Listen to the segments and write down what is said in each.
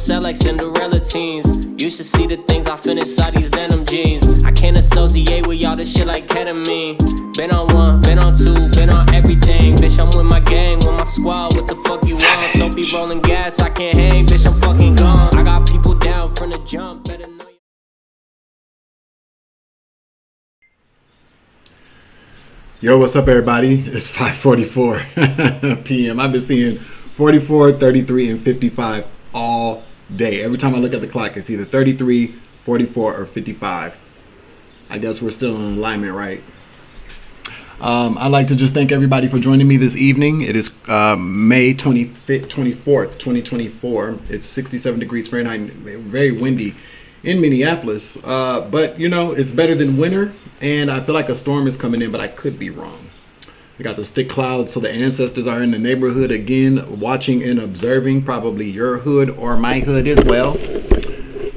sad like Cinderella teens. You should see the things I feel inside these denim jeans. I can't associate with y'all, this shit like ketamine. Been on one, been on two, been on everything. Bitch, I'm with my gang, with my squad, what the fuck you want? So be rolling gas, I can't hang, bitch, I'm fucking gone. I got people down from the jump, better know. Yo, what's up, everybody? It's 5:44 p.m. I've been seeing 44, 33, and 55 all day. Every time I look at the clock, it's either 33, 44, or 55. I guess we're still in alignment, right? I'd like to just thank everybody for joining me this evening. It is May 24th, 2024. It's 67 degrees Fahrenheit, very windy in Minneapolis. But, you know, it's better than winter, and I feel like a storm is coming in, but I could be wrong. We got those thick clouds, so the ancestors are in the neighborhood again, watching and observing, probably your hood or my hood as well.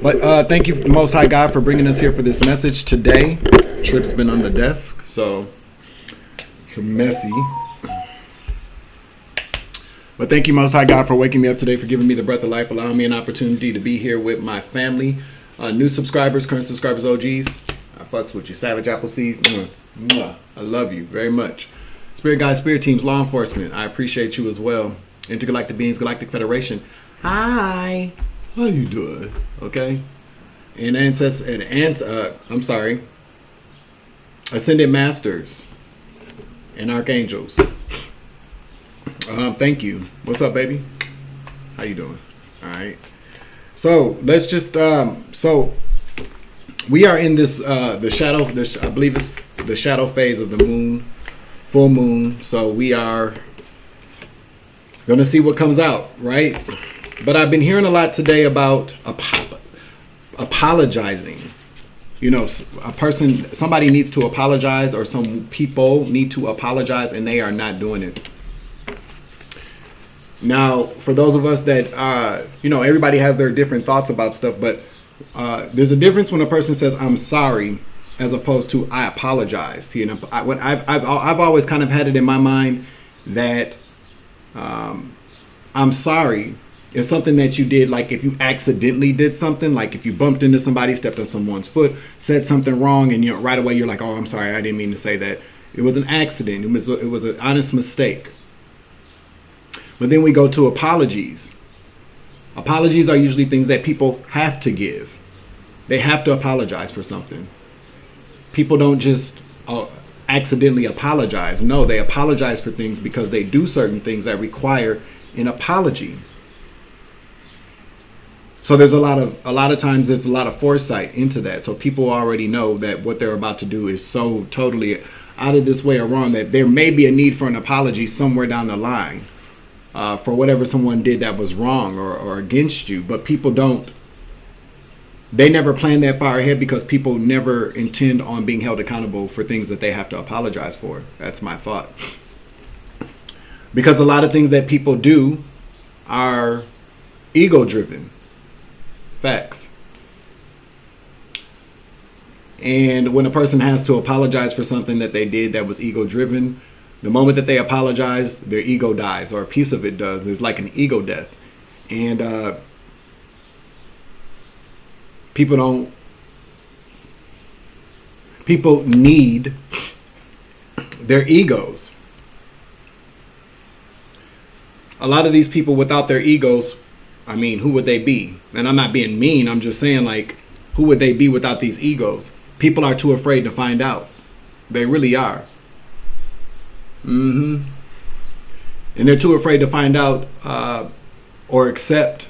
But thank you, Most High God, for bringing us here for this message today. Trip's been on the desk, so it's messy. But thank you, Most High God, for waking me up today, for giving me the breath of life, allowing me an opportunity to be here with my family. New subscribers, current subscribers, OGs, I fucks with you. Savage Appleseed, I love you very much. Spirit Guides, Spirit Teams, Law Enforcement, I appreciate you as well. Intergalactic Beings, Galactic Federation, hi, how you doing? Okay. And Ascended Masters and Archangels. Thank you. What's up, baby? How you doing? All right. So let's just so we are in this the shadow. I believe it's the shadow phase of the moon, full moon. So we are gonna see what comes out, right? But I've been hearing a lot today about apologizing. You know, somebody needs to apologize, or some people need to apologize, and they are not doing it. Now, for those of us that, you know, everybody has their different thoughts about stuff, but there's a difference when a person says, I'm sorry, as opposed to, I apologize. You know, I've always kind of had it in my mind that I'm sorry is something that you did, like if you accidentally did something, like if you bumped into somebody, stepped on someone's foot, said something wrong, and right away you're like, oh, I'm sorry, I didn't mean to say that. It was an accident. It was an honest mistake. But then we go to apologies. Apologies are usually things that people have to give. They have to apologize for something. People don't just accidentally apologize. No, they apologize for things because they do certain things that require an apology. So there's a lot of times there's a lot of foresight into that. So people already know that what they're about to do is so totally out of this way or wrong that there may be a need for an apology somewhere down the line. For whatever someone did that was wrong or against you. But people they never plan that far ahead because people never intend on being held accountable for things that they have to apologize for. That's my thought. Because a lot of things that people do are ego driven. Facts. And when a person has to apologize for something that they did that was ego driven, the moment that they apologize, their ego dies, or a piece of it does. There's like an ego death. And people need their egos. A lot of these people without their egos, I mean, who would they be? And I'm not being mean. I'm just saying, like, who would they be without these egos? People are too afraid to find out. They really are. And they're too afraid to find out or accept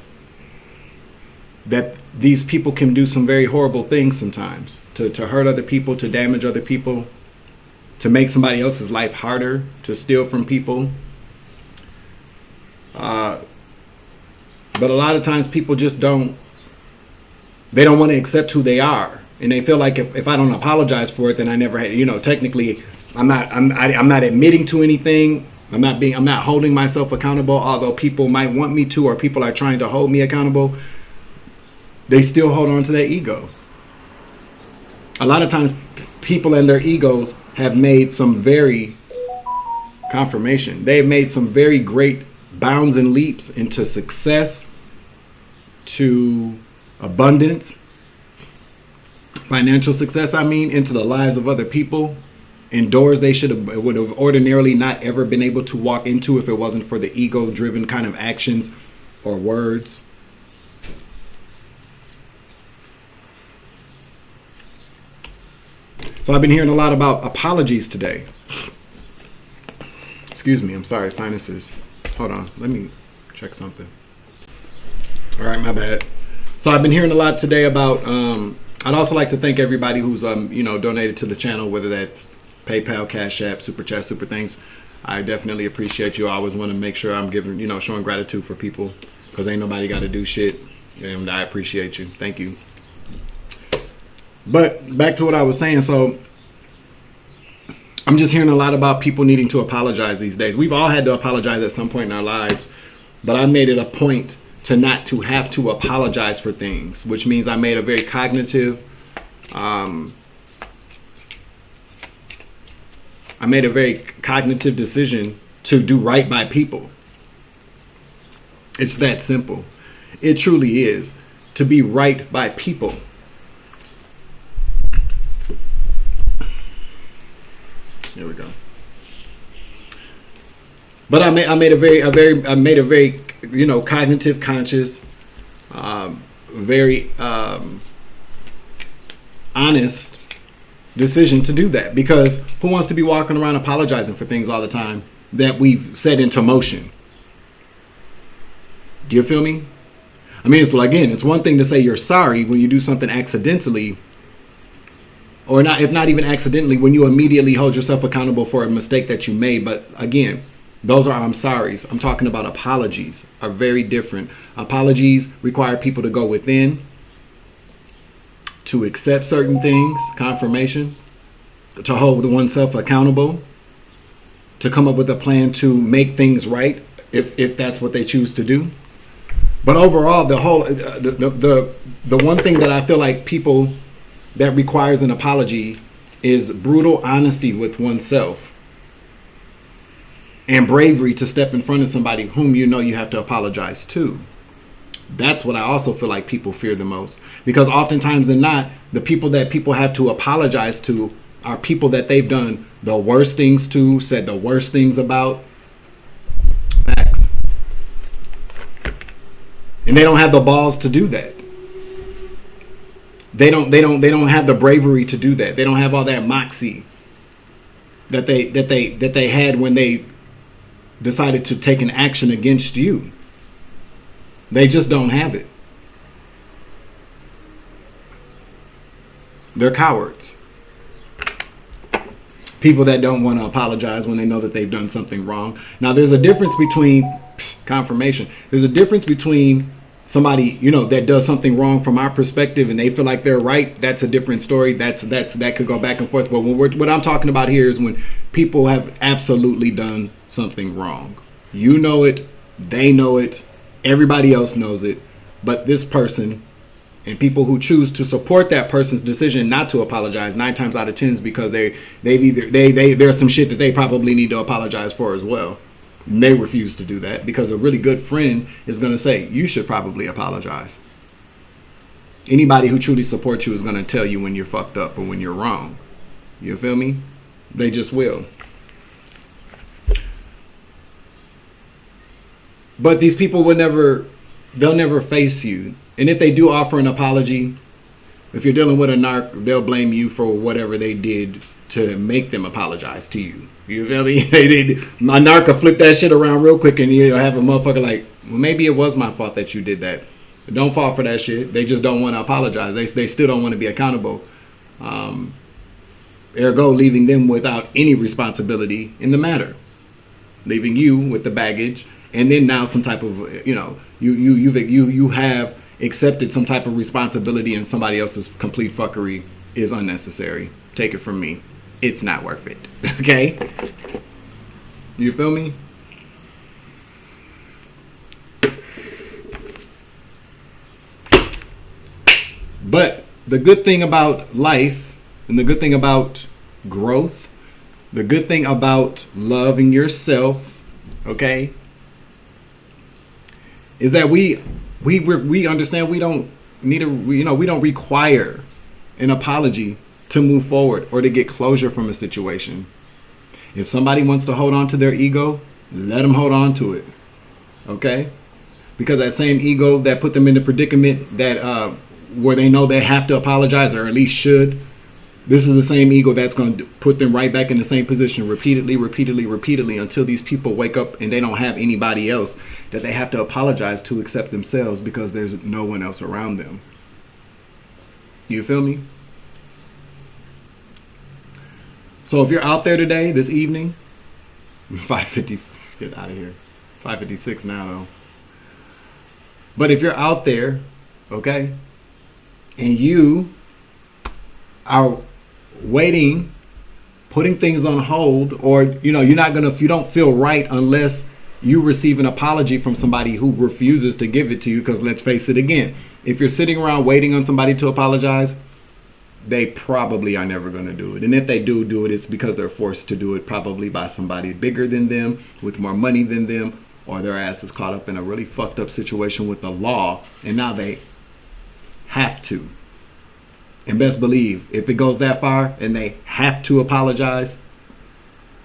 that these people can do some very horrible things sometimes to hurt other people, to damage other people, to make somebody else's life harder, to steal from people. But a lot of times people just don't want to accept who they are. And they feel like if I don't apologize for it, then I never had, you know, technically I'm not admitting to anything. I'm not holding myself accountable, although people might want me to, or people are trying to hold me accountable. They still hold on to their ego. A lot of times people and their egos have made some very They've made some very great bounds and leaps into success, to abundance, financial success, into the lives of other people, in doors they would have ordinarily not ever been able to walk into if it wasn't for the ego-driven kind of actions or words. So I've been hearing a lot about apologies today. Excuse me, I'm sorry, sinuses. Hold on, let me check something. All right, my bad. So I've been hearing a lot today about, I'd also like to thank everybody who's, donated to the channel, whether that's PayPal, Cash App, Super Chat, Super Things. I definitely appreciate you. I always want to make sure I'm giving, showing gratitude for people, because ain't nobody got to do shit. And I appreciate you. Thank you. But back to what I was saying. So I'm just hearing a lot about people needing to apologize these days. We've all had to apologize at some point in our lives, but I made it a point to not to have to apologize for things, which means I made a very cognitive, decision to do right by people. It's that simple. It truly is. To be right by people. There we go. But I made a very cognitive, conscious, very honest decision to do that, because who wants to be walking around apologizing for things all the time that we've set into motion? Do you feel me? It's one thing to say you're sorry when you do something accidentally, or not, if not even accidentally, when you immediately hold yourself accountable for a mistake that you made. But again, those are I'm sorry's. I'm talking about apologies are very different. Apologies require people to go within, to accept certain things, confirmation, to hold oneself accountable, to come up with a plan to make things right if that's what they choose to do. But overall, the one thing that I feel like people that requires an apology is brutal honesty with oneself and bravery to step in front of somebody whom you have to apologize to. That's what I also feel like people fear the most, because oftentimes than not, the people that people have to apologize to are people that they've done the worst things to, said the worst things about. Facts. And they don't have the balls to do that. They don't have the bravery to do that. They don't have all that moxie that they had when they decided to take an action against you. They just don't have it. They're cowards. People that don't want to apologize when they know that they've done something wrong. Now, there's a difference between confirmation. There's a difference between somebody, that does something wrong from our perspective and they feel like they're right. That's a different story. That could go back and forth. But what I'm talking about here is when people have absolutely done something wrong. You know it. They know it. Everybody else knows it. But this person and people who choose to support that person's decision not to apologize 9 times out of 10 is because there's some shit that they probably need to apologize for as well. And they refuse to do that because a really good friend is going to say, you should probably apologize. Anybody who truly supports you is going to tell you when you're fucked up or when you're wrong. You feel me? They just will. But these people they'll never face you. And if they do offer an apology, if you're dealing with a narc, they'll blame you for whatever they did to make them apologize to you. You feel me? My narc will flip that shit around real quick and you'll have a motherfucker like, well, maybe it was my fault that you did that. But don't fall for that shit. They just don't want to apologize. They still don't want to be accountable. Ergo, leaving them without any responsibility in the matter. Leaving you with the baggage. And then now some type of, you have accepted some type of responsibility and somebody else's complete fuckery is unnecessary. Take it from me. It's not worth it. Okay? You feel me? But the good thing about life and the good thing about growth, the good thing about loving yourself, okay, is that we We understand we don't need we don't require an apology to move forward or to get closure from a situation. If somebody wants to hold on to their ego, let them hold on to it. Okay? Because that same ego that put them in the predicament that where they know they have to apologize, or at least should, this is the same ego that's going to put them right back in the same position repeatedly until these people wake up and they don't have anybody else that they have to apologize to except themselves, because there's no one else around them. You feel me? So if you're out there today, this evening, 5:50, get out of here. 5:56 now though. But if you're out there, okay, and you are waiting, putting things on hold, or you're not gonna, if you don't feel right unless you receive an apology from somebody who refuses to give it to you, because let's face it again, if you're sitting around waiting on somebody to apologize, they probably are never going to do it. And if they do it, it's because they're forced to do it, probably by somebody bigger than them, with more money than them, or their ass is caught up in a really fucked up situation with the law, and now they have to. And best believe, if it goes that far and they have to apologize,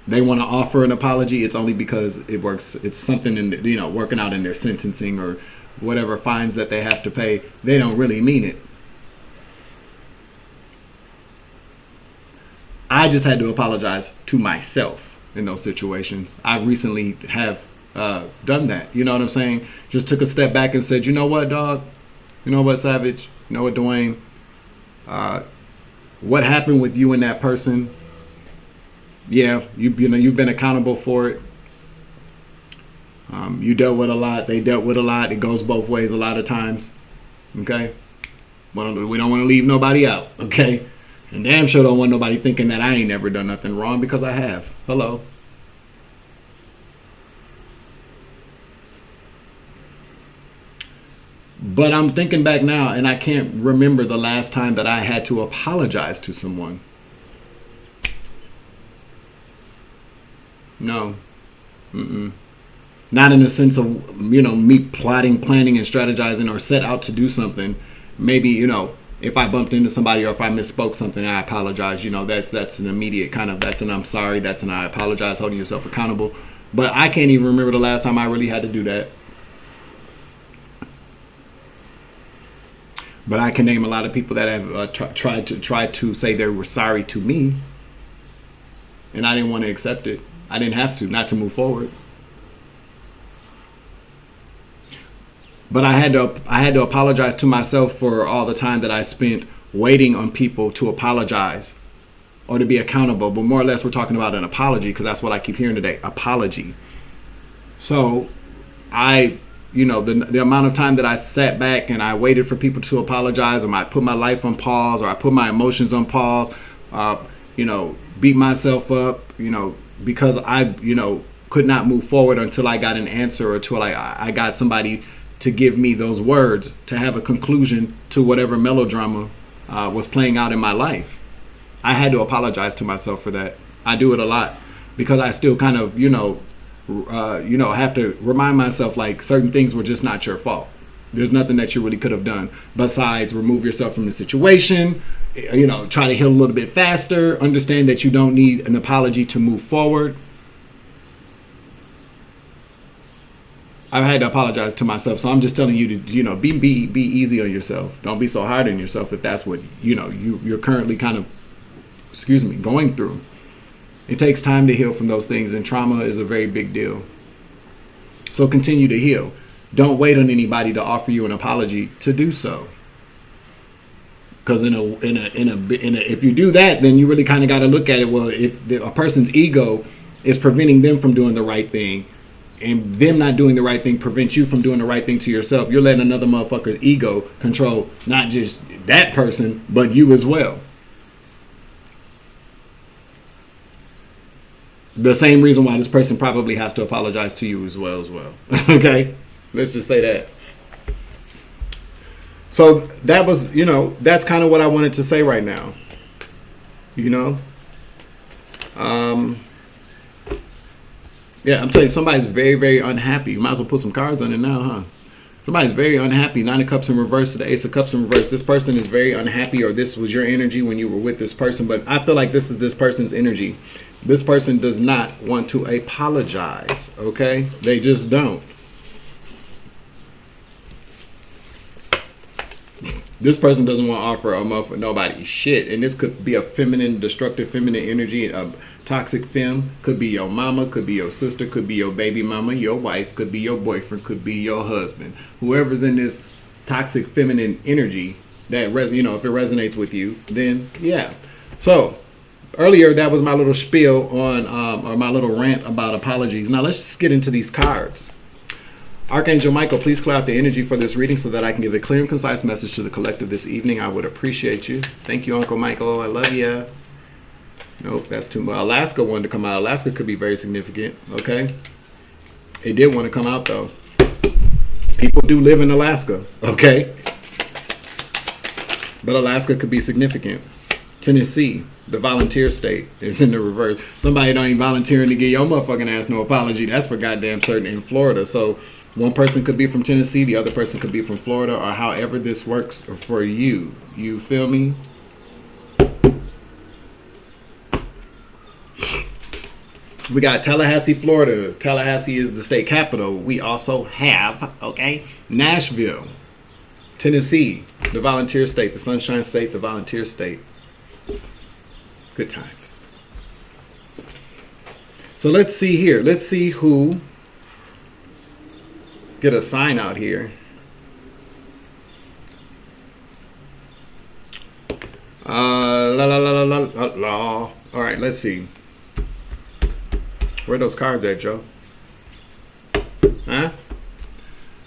they want to offer an apology, it's only because it works. It's something in working out in their sentencing or whatever fines that they have to pay. They don't really mean it. I just had to apologize to myself in those situations. I recently have done that. You know what I'm saying? Just took a step back and said, you know what, dog? You know what, Savage? You know what, Dwayne? What happened with you and that person? Yeah, you've been accountable for it. You dealt with a lot. They dealt with a lot. It goes both ways a lot of times. Okay? We don't want to leave nobody out. Okay? And damn sure don't want nobody thinking that I ain't never done nothing wrong, because I have. Hello. But I'm thinking back now, and I can't remember the last time that I had to apologize to someone. No. Not in the sense of, me plotting, planning, and strategizing, or set out to do something. Maybe, if I bumped into somebody or if I misspoke something, I apologize. That's an immediate kind of, that's an I'm sorry, that's an I apologize, holding yourself accountable. But I can't even remember the last time I really had to do that. But I can name a lot of people that have tried to say they were sorry to me, and I didn't want to accept it. I didn't have to, not to move forward. But I had to apologize to myself for all the time that I spent waiting on people to apologize or to be accountable. But more or less, we're talking about an apology, because that's what I keep hearing today, apology. So the amount of time that I sat back and I waited for people to apologize, or I put my life on pause, or I put my emotions on pause, beat myself up, because I, could not move forward until I got an answer, or until I got somebody to give me those words to have a conclusion to whatever melodrama was playing out in my life. I had to apologize to myself for that. I do it a lot, because I still kind of, have to remind myself, like, certain things were just not your fault. There's nothing that you really could have done besides remove yourself from the situation, try to heal a little bit faster, understand that you don't need an apology to move forward. I had to apologize to myself. So I'm just telling you to, be easy on yourself. Don't be so hard on yourself if that's what, you're currently kind of, going through. It takes time to heal from those things, and trauma is a very big deal. So continue to heal. Don't wait on anybody to offer you an apology to do so. Because if you do that, then you really kind of got to look at it. Well, if a person's ego is preventing them from doing the right thing, and them not doing the right thing prevents you from doing the right thing to yourself, you're letting another motherfucker's ego control not just that person, but you as well. The same reason why this person probably has to apologize to you as well. Okay? Let's just say that. So that was, that's kind of what I wanted to say right now. Yeah, I'm telling you, somebody's very, very unhappy. You might as well put some cards on it now, huh? Somebody's very unhappy. 9 of Cups in reverse to the Ace of Cups in reverse. This person is very unhappy, or this was your energy when you were with this person. But I feel like this is this person's energy. This person does not want to apologize, okay? They just don't. This person doesn't want to offer a motherfucker nobody shit. And this could be a feminine, destructive feminine energy. A toxic femme. Could be your mama, could be your sister, could be your baby mama, your wife, could be your boyfriend, could be your husband. Whoever's in this toxic feminine energy that, if it resonates with you, then yeah. So, earlier that was my little spiel on, or my little rant about apologies. Now let's just get into these cards. Archangel Michael, please clear out the energy for this reading so that I can give a clear and concise message to the collective this evening. I would appreciate you. Thank you, Uncle Michael. I love you. Nope, that's too much. Alaska wanted to come out. Alaska could be very significant, okay? It did want to come out, though. People do live in Alaska, okay? But Alaska could be significant. Tennessee, the volunteer state, is in the reverse. Somebody don't even volunteering to give your motherfucking ass no apology. That's for goddamn certain in Florida. So one person could be from Tennessee, the other person could be from Florida, or however this works for you. You feel me? We got Tallahassee, Florida. Tallahassee is the state capital. We also have, Nashville, Tennessee, the volunteer state, the Sunshine State, the volunteer state. Good times. So let's see here. Let's see who get a sign out here. All right, let's see. Where are those cards at, Joe? Huh?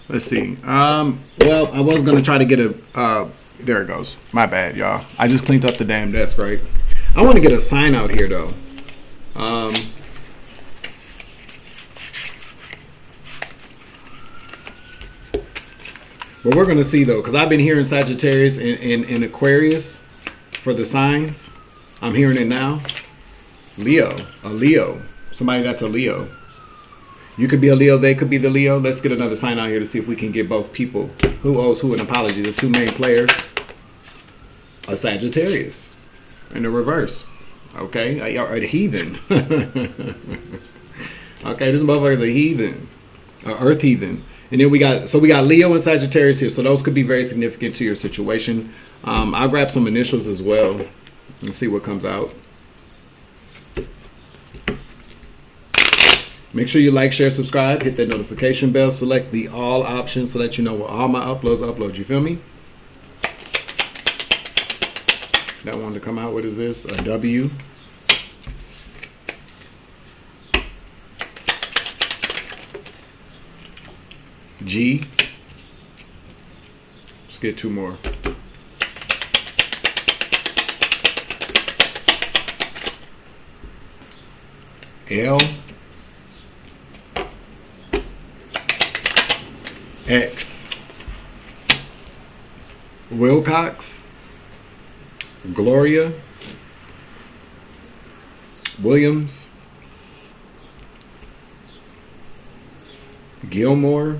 Let's see. Well, I was gonna try to get a. There it goes. My bad, y'all. I just cleaned up the damn desk, right? I want to get a sign out here, though. But we're gonna see though, because I've been hearing Sagittarius and Aquarius for the signs. I'm hearing it now. Leo, a Leo. Somebody that's a Leo. You could be a Leo, they could be the Leo. Let's get another sign out here to see if we can get both people. Who owes who an apology? The two main players are Sagittarius. In the reverse. Okay? A heathen. Okay, this motherfucker's a heathen. An earth heathen. And then we got Leo and Sagittarius here. So those could be very significant to your situation. I'll grab some initials as well and see what comes out. Make sure you like, share, subscribe, hit that notification bell, select the all options so that you know what all my uploads. You feel me? That one to come out, what is this? A W. G. Let's get two more. L. X. Wilcox. Gloria. Williams. Gilmore.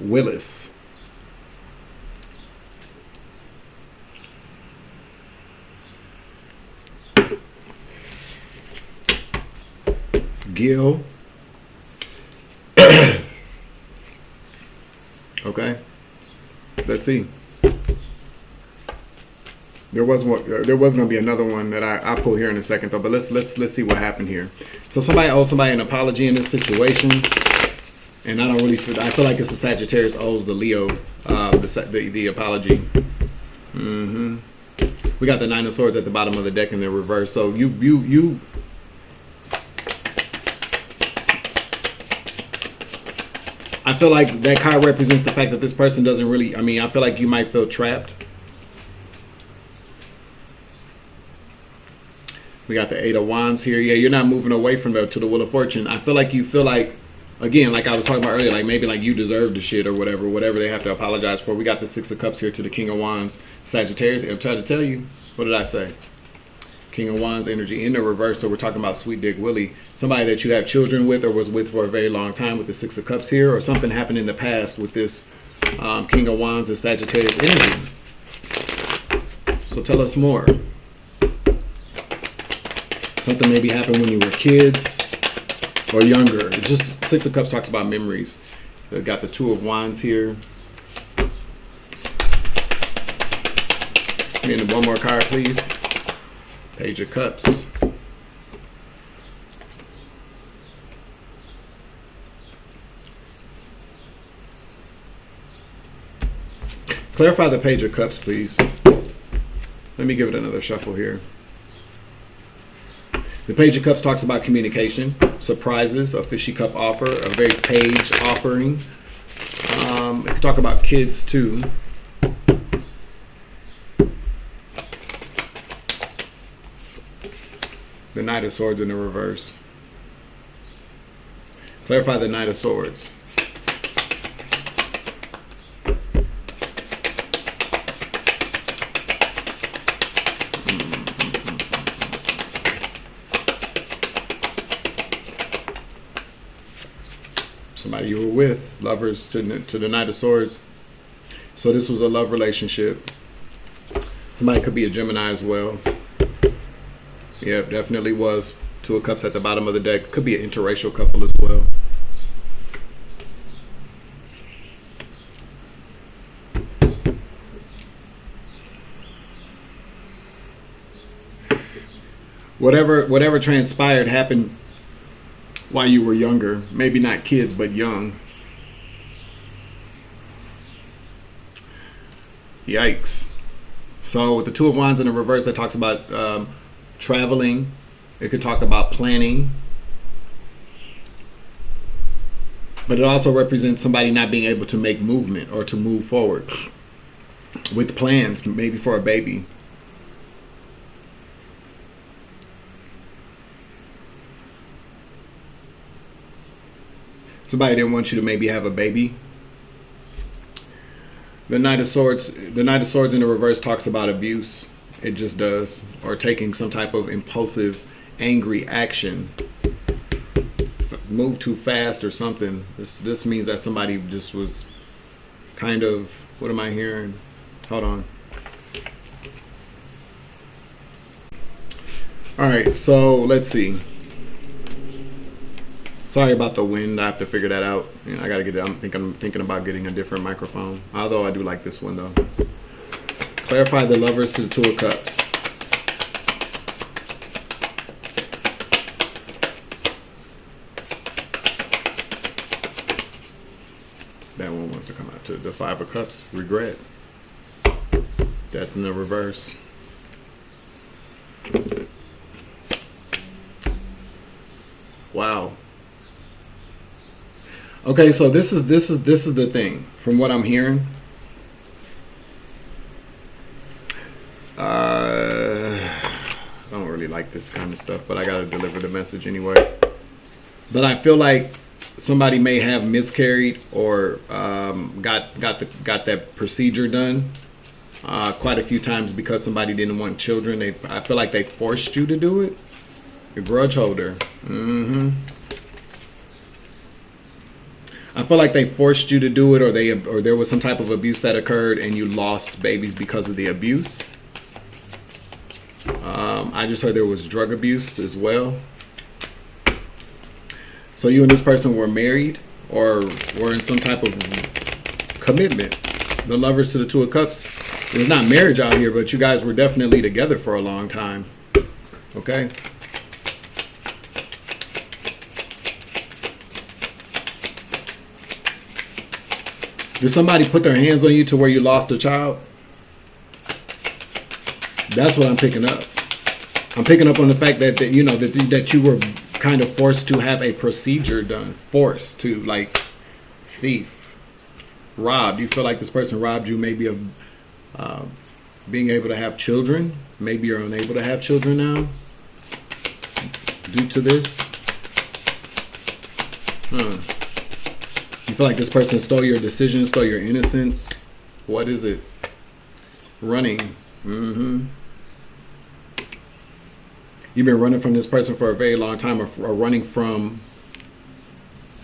Willis. Gil. Okay. Let's see. There was going to be another one that I'll pull here in a second though, but let's see what happened here. So somebody owes somebody an apology in this situation, and I feel like it's the Sagittarius owes the Leo the apology. We got the Nine of Swords at the bottom of the deck in the reverse. So you I feel like that card represents the fact that this person doesn't really, I feel like you might feel trapped. We got the Eight of Wands here. Yeah, you're not moving away from to the Wheel of Fortune. I feel like you feel like, again, like I was talking about earlier, like maybe like you deserve the shit or whatever they have to apologize for. We got the Six of Cups here to the King of Wands. Sagittarius, I'm trying to tell you. What did I say? King of Wands energy in the reverse. So we're talking about Sweet Dick Willie, somebody that you have children with or was with for a very long time with the Six of Cups here, or something happened in the past with this King of Wands and Sagittarius energy. So tell us more. Something maybe happened when you were kids or younger. It's just Six of Cups talks about memories. They've got the Two of Wands here. And one more card, please. Page of Cups. Clarify the Page of Cups, please. Let me give it another shuffle here. The Page of Cups talks about communication, surprises, a fishy cup offer, a very page offering. It could talk about kids too. The Knight of Swords in the reverse. Clarify the Knight of Swords. Somebody you were with, lovers to the Knight of Swords. So this was a love relationship. Somebody could be a Gemini as well. Yep, definitely was. Two of Cups at the bottom of the deck. Could be an interracial couple as well. Whatever transpired happened while you were younger. Maybe not kids, but young. Yikes. So with the Two of Wands in the reverse, that talks about traveling. It could talk about planning. But it also represents somebody not being able to make movement or to move forward with plans, maybe for a baby. Somebody didn't want you to maybe have a baby. The Knight of Swords in the reverse talks about abuse. It just does. Or taking some type of impulsive, angry action. Move too fast or something. This means that somebody just was kind of, what am I hearing? Hold on. All right, so let's see. Sorry about the wind. I have to figure that out. I gotta get it. I'm thinking about getting a different microphone. Although I do like this one though. Clarify the lovers to the Two of Cups. That one wants to come out to the Five of Cups. Regret. Death in the reverse. Wow. Okay, so this is the thing. From what I'm hearing, I don't really like this kind of stuff, but I gotta deliver the message anyway. But I feel like somebody may have miscarried or got that procedure done quite a few times because somebody didn't want children. I feel like they forced you to do it. A grudge holder. I feel like they forced you to do it, or there was some type of abuse that occurred, and you lost babies because of the abuse. I just heard there was drug abuse as well. So you and this person were married, or were in some type of commitment. The lovers to the Two of Cups. There's not marriage out here, but you guys were definitely together for a long time. Okay. Did somebody put their hands on you to where you lost a child? That's what I'm picking up. I'm picking up on the fact that you know that you were kind of forced to have a procedure done. Forced to, like, thief, robbed. You feel like this person robbed you maybe of being able to have children. Maybe you're unable to have children now due to this. You feel like this person stole your decision, stole your innocence. What is it? Running. You've been running from this person for a very long time, or running from,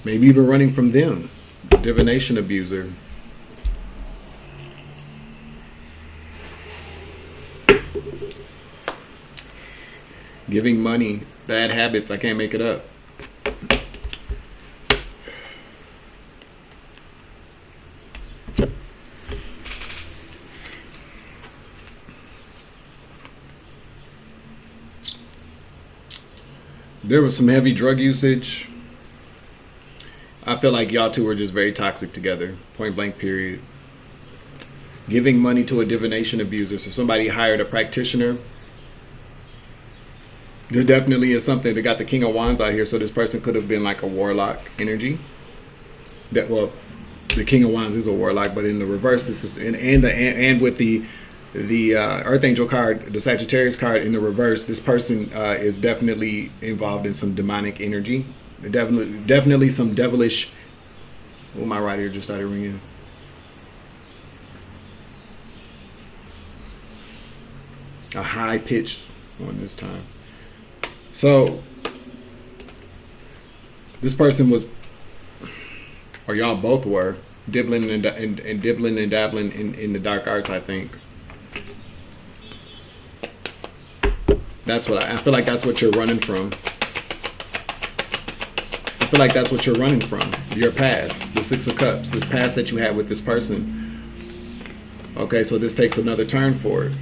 maybe you've been running from them. Divination abuser. Giving money, bad habits, I can't make it up. There was some heavy drug usage. I feel like y'all two were just very toxic together. Point blank, period. Giving money to a divination abuser. So somebody hired a practitioner. There definitely is something. They got the King of Wands out here. So this person could have been like a warlock energy. Well, the King of Wands is a warlock, but in the reverse, this is and with the Earth Angel card, the Sagittarius card in the reverse, this person is definitely involved in some demonic energy. Definitely some devilish. Oh, my right ear just started ringing. A high pitched one this time. So this person was, or y'all both were, dibbling and dabbling in the dark arts, I think. That's what I feel like. That's what you're running from. I feel like that's what you're running from. Your past, the Six of Cups, this past that you had with this person. Okay, so this takes another turn for it.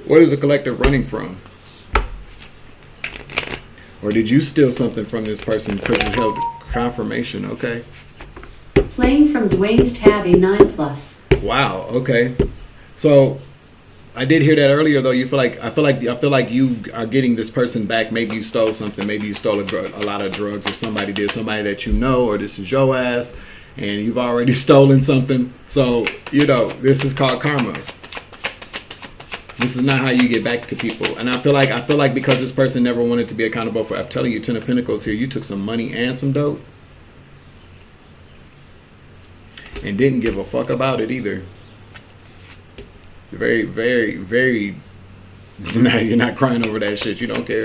What is the collective running from? Or did you steal something from this person because you held confirmation? Okay. Playing from Dwayne's tab a 9+. Wow. Okay. So I did hear that earlier, though. I feel like you are getting this person back. Maybe you stole something. Maybe you stole a lot of drugs, or somebody did. Somebody that you know, or this is your ass, and you've already stolen something. So this is called karma. This is not how you get back to people. And I feel like because this person never wanted to be accountable for. I'm telling you, Ten of Pentacles here. You took some money and some dope, and didn't give a fuck about it either. Very, very, very. You're not crying over that shit. You don't care.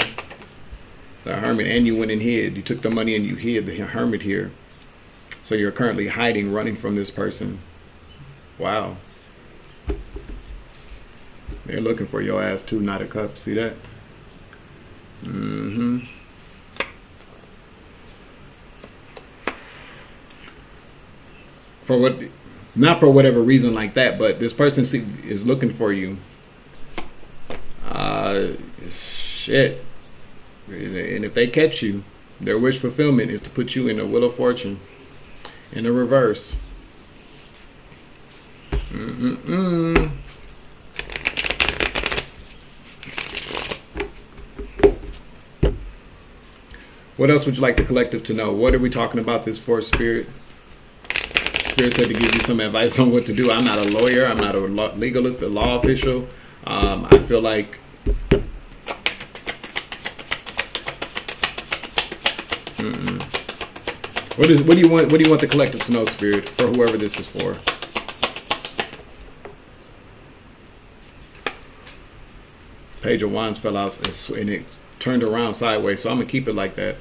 The Hermit, and you went and hid. You took the money and you hid. The Hermit here. So you're currently hiding, running from this person. Wow. They're looking for your ass too. Knight of Cups. See that? For what? Not for whatever reason like that, but this person is looking for you. Shit. And if they catch you, their wish fulfillment is to put you in a Wheel of Fortune. In the reverse. What else would you like the collective to know? What are we talking about this for, Spirit? Spirit said to give you some advice on what to do. I'm not a lawyer. I'm not a law official. I feel like What do you want the collective to know, Spirit, for whoever this is for? Page of Wands fell out and it turned around sideways, so I'm gonna keep it like that.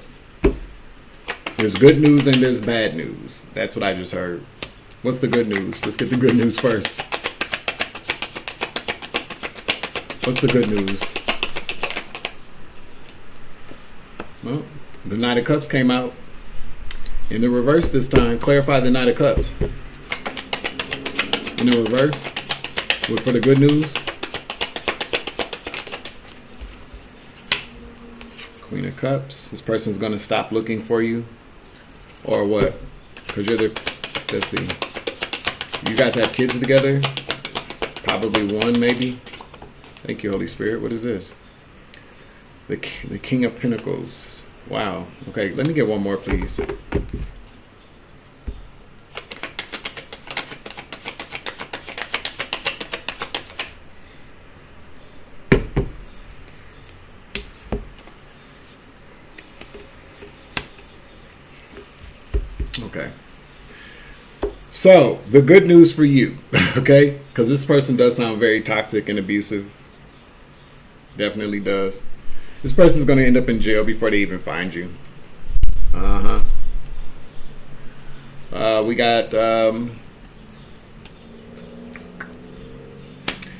There's good news and there's bad news. That's what I just heard. What's the good news? Let's get the good news first. What's the good news? Well, the Knight of Cups came out. In the reverse this time. Clarify the Knight of Cups. In the reverse. For the good news. Queen of Cups. This person's going to stop looking for you. Or what? Because you're the... Let's see. You guys have kids together? Probably one, maybe. Thank you, Holy Spirit. What is this? The King of Pentacles. Wow. Okay, let me get one more, please. Okay. So the good news for you, okay? Because this person does sound very toxic and abusive. Definitely does. This person's going to end up in jail before they even find you. We got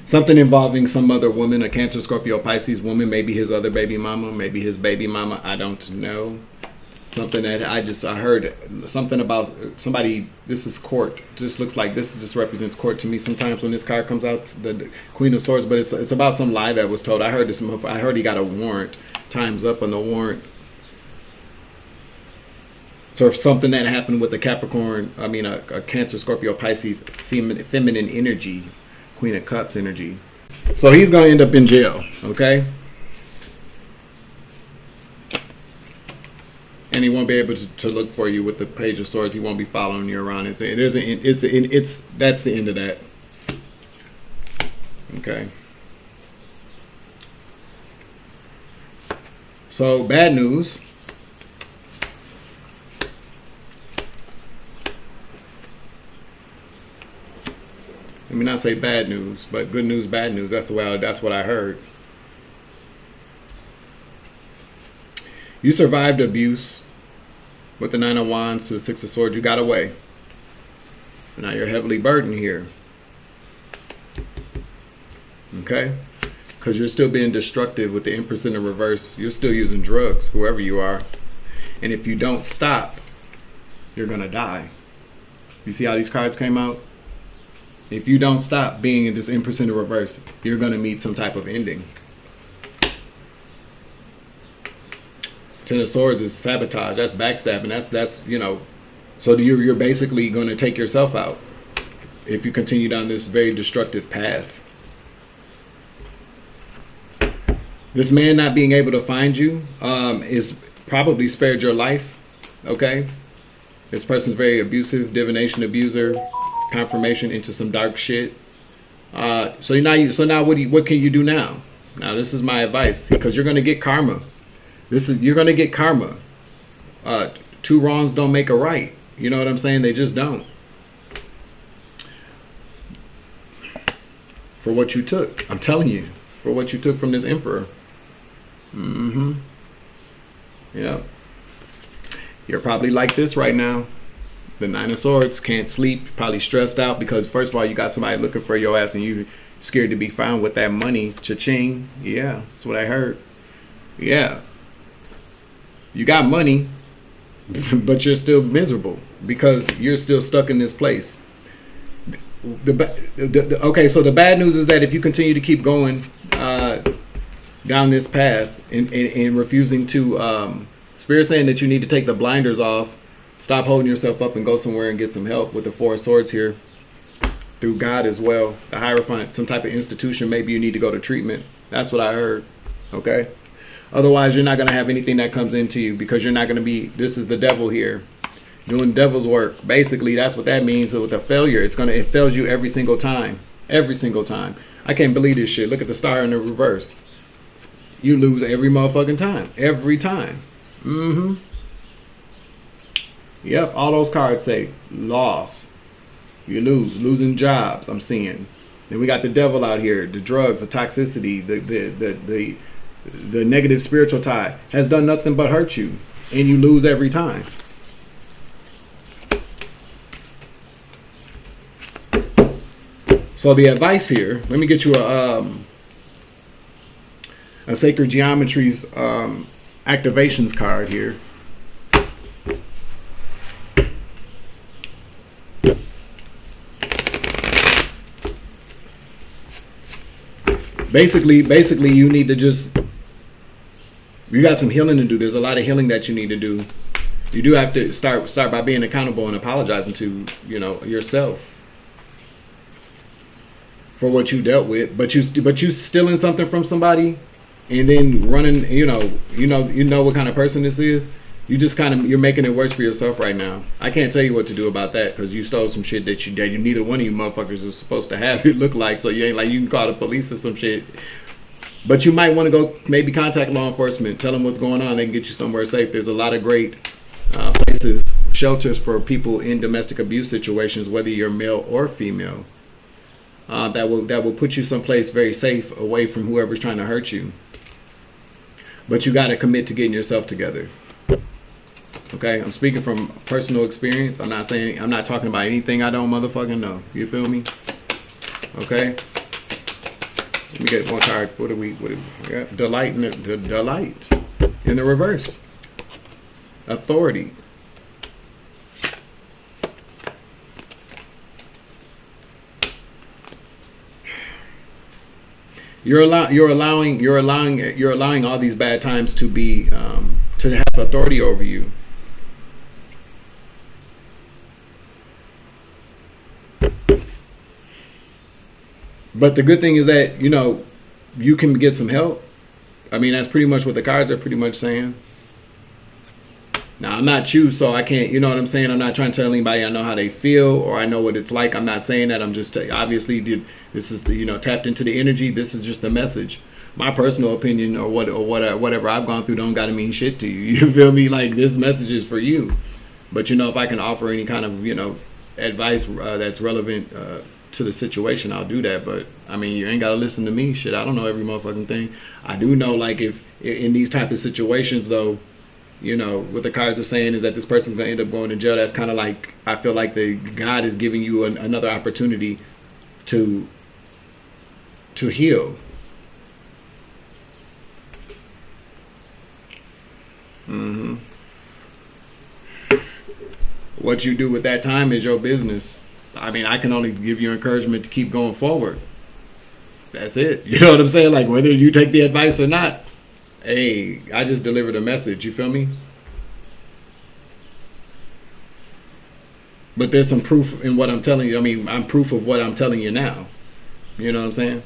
something involving some other woman, a Cancer, Scorpio, Pisces woman, maybe his other baby mama, maybe his baby mama. I don't know. Something that I heard something about somebody. This is court. Just looks like this just represents court to me. Sometimes when this card comes out, the Queen of Swords, but it's about some lie that was told. I heard this. I heard he got a warrant. Time's up on the warrant. So if something that happened with the Capricorn, a Cancer, Scorpio, Pisces, feminine energy, Queen of Cups energy. So he's gonna end up in jail. Okay. And he won't be able to look for you with the Page of Swords. He won't be following you around. That's the end of that. Okay. So bad news. Let me not say bad news, but good news, bad news. That's what I heard. You survived abuse with the Nine of Wands to the Six of Swords. You got away. Now you're heavily burdened here. Okay? Because you're still being destructive with the Empress in the reverse. You're still using drugs, whoever you are. And if you don't stop, you're going to die. You see how these cards came out? If you don't stop being in this Empress in the reverse, you're going to meet some type of ending. Ten of Swords is sabotage. That's backstabbing. That's so you're basically going to take yourself out if you continue down this very destructive path. This man not being able to find you is probably spared your life. Okay, this person's very abusive, divination abuser, confirmation into some dark shit. So now what can you do now? Now this is my advice, because you're going to get karma. You're going to get karma. Two wrongs don't make a right. You know what I'm saying? They just don't. For what you took. I'm telling you. For what you took from this emperor. Yeah. You're probably like this right now. The Nine of Swords. Can't sleep. Probably stressed out because first of all, you got somebody looking for your ass and you scared to be found with that money. Cha-ching. Yeah. That's what I heard. Yeah. You got money, but you're still miserable because you're still stuck in this place. Okay, so the bad news is that if you continue to keep going down this path and refusing to, Spirit saying that you need to take the blinders off, stop holding yourself up and go somewhere and get some help with the Four of Swords here. Through God as well, the Hierophant, some type of institution, maybe you need to go to treatment. That's what I heard, okay? Otherwise, you're not going to have anything that comes into you because you're not going to be, this is the devil here, doing devil's work. Basically, that's what that means. So with a failure, it fails you every single time. Every single time. I can't believe this shit. Look at the star in the reverse. You lose every motherfucking time. Every time. Yep, all those cards say loss. You lose. Losing jobs, I'm seeing. Then we got the devil out here. The drugs, the toxicity, the negative spiritual tie has done nothing but hurt you, and you lose every time. So the advice here, let me get you a Sacred Geometry's activations card here. Basically, you need to just, you got some healing to do. There's a lot of healing that you need to do. You do have to start by being accountable and apologizing to, yourself for what you dealt with. But you stealing something from somebody and then running, you know what kind of person this is. You just you're making it worse for yourself right now. I can't tell you what to do about that because you stole some shit that you neither one of you motherfuckers is supposed to have it look like. So you ain't like you can call the police or some shit. But you might want to go maybe contact law enforcement, tell them what's going on. They can get you somewhere safe. There's a lot of great places shelters for people in domestic abuse situations, whether you're male or female. That will put you someplace very safe, away from whoever's trying to hurt you. But you got to commit to getting yourself together. Okay, I'm speaking from personal experience. I'm not talking about anything I don't motherfucking know. You feel me? Okay. Let me get one card. What do we got? Delight in the reverse. Authority. You're allowing all these bad times to be to have authority over you. But the good thing is that, you can get some help. I mean, that's pretty much what the cards are pretty much saying. Now, I'm not you, so I can't, you know what I'm saying? I'm not trying to tell anybody I know how they feel or I know what it's like. I'm not saying that. I'm just, obviously, this is, tapped into the energy. This is just a message. My personal opinion or whatever I've gone through don't got to mean shit to you. You feel me? Like, this message is for you. But, if I can offer any kind of, advice that's relevant to the situation, I'll do that. But I mean, you ain't gotta listen to me. Shit, I don't know every motherfucking thing. I do know, like, if in these type of situations though, what the cards are saying is that this person's gonna end up going to jail. That's kind of like, I feel like God is giving you another opportunity to heal. What you do with that time is your business. I mean, I can only give you encouragement to keep going forward. That's it. You know what I'm saying? Like, whether you take the advice or not, hey, I just delivered a message. You feel me? But there's some proof in what I'm telling you. I mean, I'm proof of what I'm telling you now. You know what I'm saying?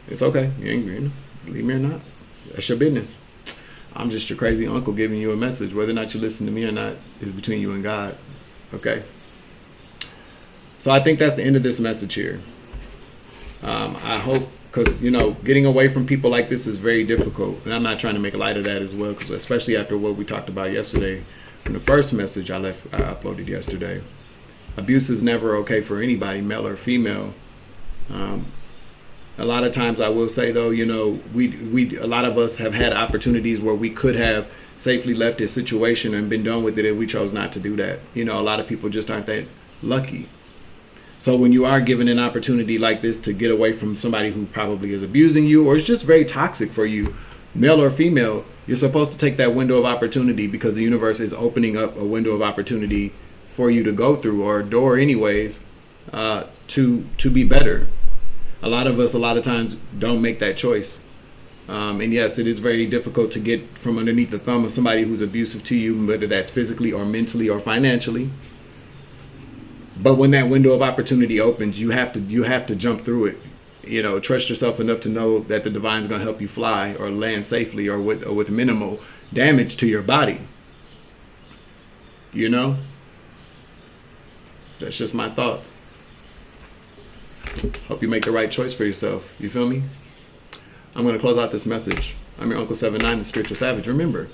It's okay. You ain't, believe me or not, that's your business. I'm just your crazy uncle giving you a message. Whether or not you listen to me or not is between you and God. Okay? So I think that's the end of this message here. I hope, because, getting away from people like this is very difficult. And I'm not trying to make light of that as well, because especially after what we talked about yesterday in the first message I uploaded yesterday. Abuse is never okay for anybody, male or female. A lot of times I will say, though, we a lot of us have had opportunities where we could have safely left this situation and been done with it, and we chose not to do that. A lot of people just aren't that lucky. So when you are given an opportunity like this to get away from somebody who probably is abusing you or is just very toxic for you, male or female, you're supposed to take that window of opportunity, because the universe is opening up a window of opportunity for you to go through, or a door anyways, to be better. A lot of us, a lot of times, don't make that choice. And yes, it is very difficult to get from underneath the thumb of somebody who's abusive to you, whether that's physically or mentally or financially. But when that window of opportunity opens, you have to jump through it. Trust yourself enough to know that the divine's going to help you fly or land safely or with minimal damage to your body. That's just my thoughts. Hope you make the right choice for yourself. You feel me? I'm going to close out this message. I'm your Uncle 79, the Spiritual Savage. Remember,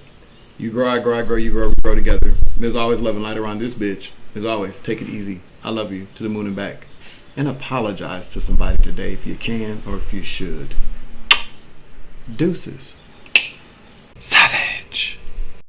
you grow, I grow, I grow, you grow, we grow together. There's always love and light around this bitch. As always, take it easy. I love you to the moon and back. And apologize to somebody today if you can or if you should. Deuces. Savage.